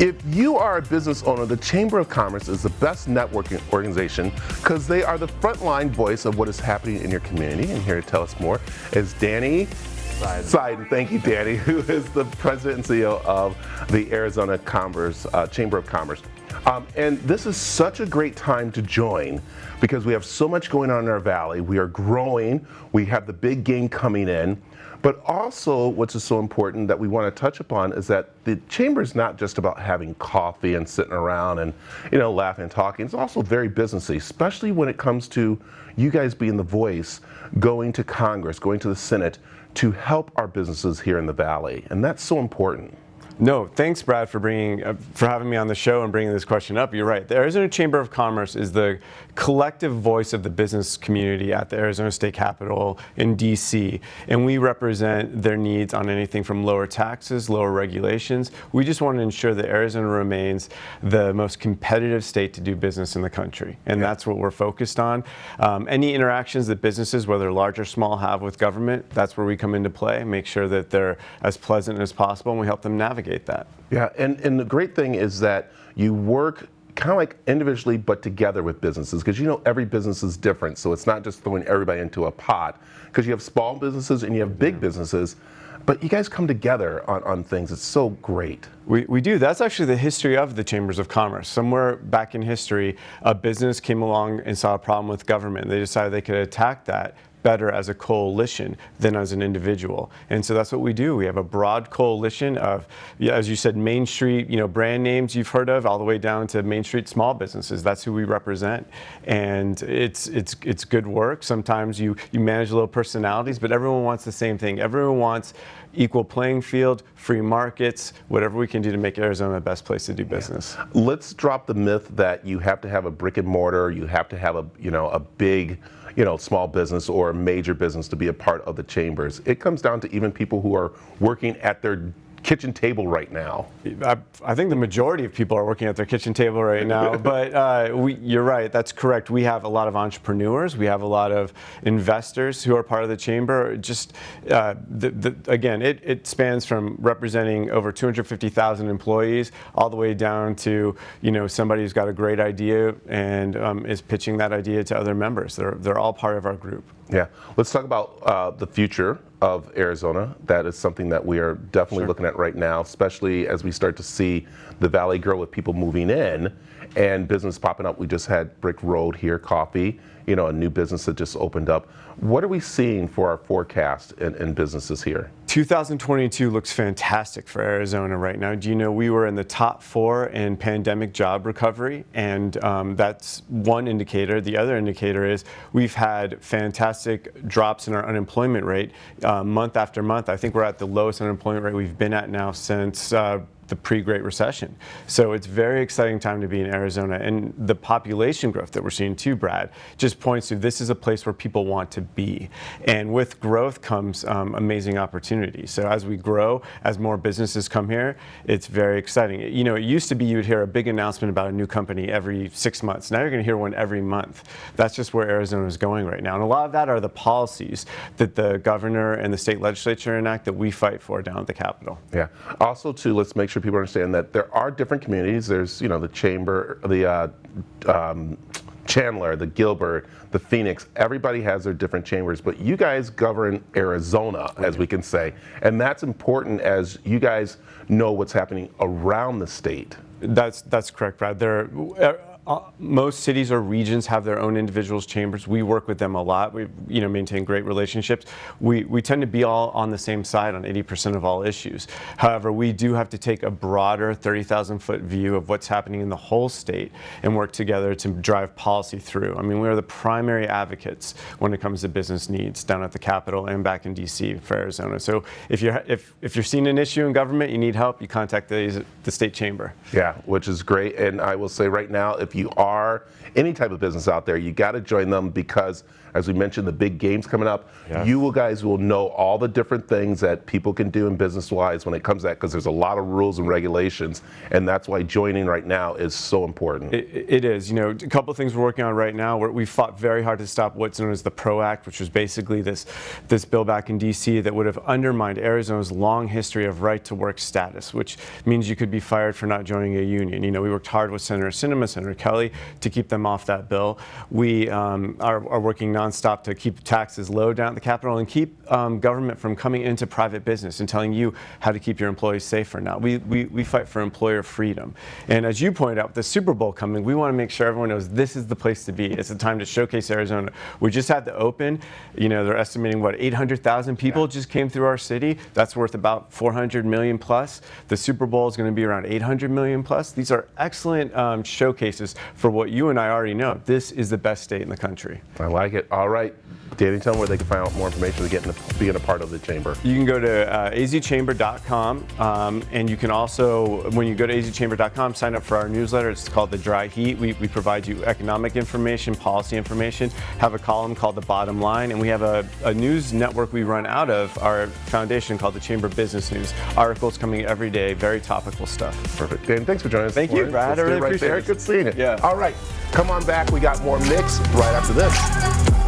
If you are a business owner, the Chamber of Commerce is the best networking organization because they are the frontline voice of what is happening in your community. And here to tell us more is Danny Seiden. Thank you, Danny, who is the president and CEO of the Arizona Chamber of Commerce. And this is such a great time to join because we have so much going on in our valley. We are growing. We have the big game coming in. But also, what's so important that we want to touch upon is that the chamber is not just about having coffee and sitting around and, laughing and talking. It's also very businessy, especially when it comes to you guys being the voice, going to Congress, going to the Senate to help our businesses here in the Valley. And that's so important. No, thanks, Brad, for having me on the show and bringing this question up. You're right. The Arizona Chamber of Commerce is the collective voice of the business community at the Arizona State Capitol in D.C., and we represent their needs on anything from lower taxes, lower regulations. We just want to ensure that Arizona remains the most competitive state to do business in the country, and that's what we're focused on. Any interactions that businesses, whether large or small, have with government, that's where we come into play, make sure that they're as pleasant as possible, and we help them navigate that. Yeah, and the great thing is that you work kind of like individually but together with businesses because every business is different, so it's not just throwing everybody into a pot because you have small businesses and you have big businesses, but you guys come together on things. It's so great. We do. That's actually the history of the Chambers of Commerce. Somewhere back in history, a business came along and saw a problem with government. They decided they could attack that better as a coalition than as an individual. And so that's what we do. We have a broad coalition of, as you said, Main Street, brand names you've heard of, all the way down to Main Street small businesses. That's who we represent. And it's good work. Sometimes you manage little personalities, but everyone wants the same thing. Everyone wants equal playing field, free markets, whatever we can do to make Arizona the best place to do business. Yeah. Let's drop the myth that you have to have a brick and mortar, you have to have a big small business or a major business to be a part of the chambers. It comes down to even people who are working at their kitchen table right now. I think the majority of people are working at their kitchen table right now, but you're right, that's correct. We have a lot of entrepreneurs, we have a lot of investors who are part of the chamber. Just, again, it spans from representing over 250,000 employees all the way down to, somebody who's got a great idea and is pitching that idea to other members. They're all part of our group. Yeah, let's talk about the future of Arizona. That is something that we are definitely looking at right now, especially as we start to see the valley grow with people moving in and business popping up. We just had Brick Road here, coffee, a new business that just opened up. What are we seeing for our forecast in businesses here? 2022 looks fantastic for Arizona right now. Do you know we were in the top 4 in pandemic job recovery, and that's one indicator. The other indicator is we've had fantastic drops in our unemployment rate month after month. I think we're at the lowest unemployment rate we've been at now since the pre-Great Recession. So it's a very exciting time to be in Arizona, and the population growth that we're seeing too, Brad, just points to this is a place where people want to be. And with growth comes amazing opportunities. So as we grow, as more businesses come here, it's very exciting. It used to be you would hear a big announcement about a new company every 6 months. Now you're going to hear one every month. That's just where Arizona is going right now. And a lot of that are the policies that the governor and the state legislature enact that we fight for down at the Capitol. Yeah. Also, too, let's make sure people understand that there are different communities. There's, the Chamber, the Chandler, the Gilbert, the Phoenix. Everybody has their different chambers, but you guys govern Arizona, as we can say, and that's important as you guys know what's happening around the state. That's correct, Brad. Most cities or regions have their own individuals chambers. We work with them a lot. We maintain great relationships. We tend to be all on the same side on 80% of all issues. However, we do have to take a broader 30,000-foot view of what's happening in the whole state and work together to drive policy through. I mean, we are the primary advocates when it comes to business needs down at the Capitol and back in D.C. for Arizona. So if you're seeing an issue in government, you need help, you contact the state chamber. Yeah, which is great. And I will say right now, if you are any type of business out there, you got to join them because As we mentioned, the big games coming up. Yes. You guys will know all the different things that people can do in business-wise when it comes to that, because there's a lot of rules and regulations, and that's why joining right now is so important. It is. You know, a couple of things we're working on right now. We fought very hard to stop what's known as the PRO Act, which was basically this bill back in D.C. that would have undermined Arizona's long history of right-to-work status, which means you could be fired for not joining a union. You know, we worked hard with Senator Sinema, Senator Kelly to keep them off that bill. We are working nonstop to keep taxes low down at the Capitol and keep government from coming into private business and telling you how to keep your employees safer now. We fight for employer freedom. And as you pointed out, with the Super Bowl coming, we want to make sure everyone knows this is the place to be. It's a time to showcase Arizona. We just had the Open. You know, they're estimating, what, 800,000 people just came through our city. That's worth about 400 million plus. The Super Bowl is going to be around 800 million plus. These are excellent showcases for what you and I already know. This is the best state in the country. I like it. All right. Danny, tell them where they can find out more information to being a part of the chamber. You can go to azchamber.com, and you can also, when you go to azchamber.com, sign up for our newsletter. It's called The Dry Heat. We provide you economic information, policy information, have a column called The Bottom Line, and we have a news network we run out of our foundation called the Chamber Business News. Articles coming every day, very topical stuff. Perfect. Dan, thanks for joining us. Thank you, Brad. I really appreciate it. Good seeing it. Yeah. All right. Come on back. We got more mix right after this.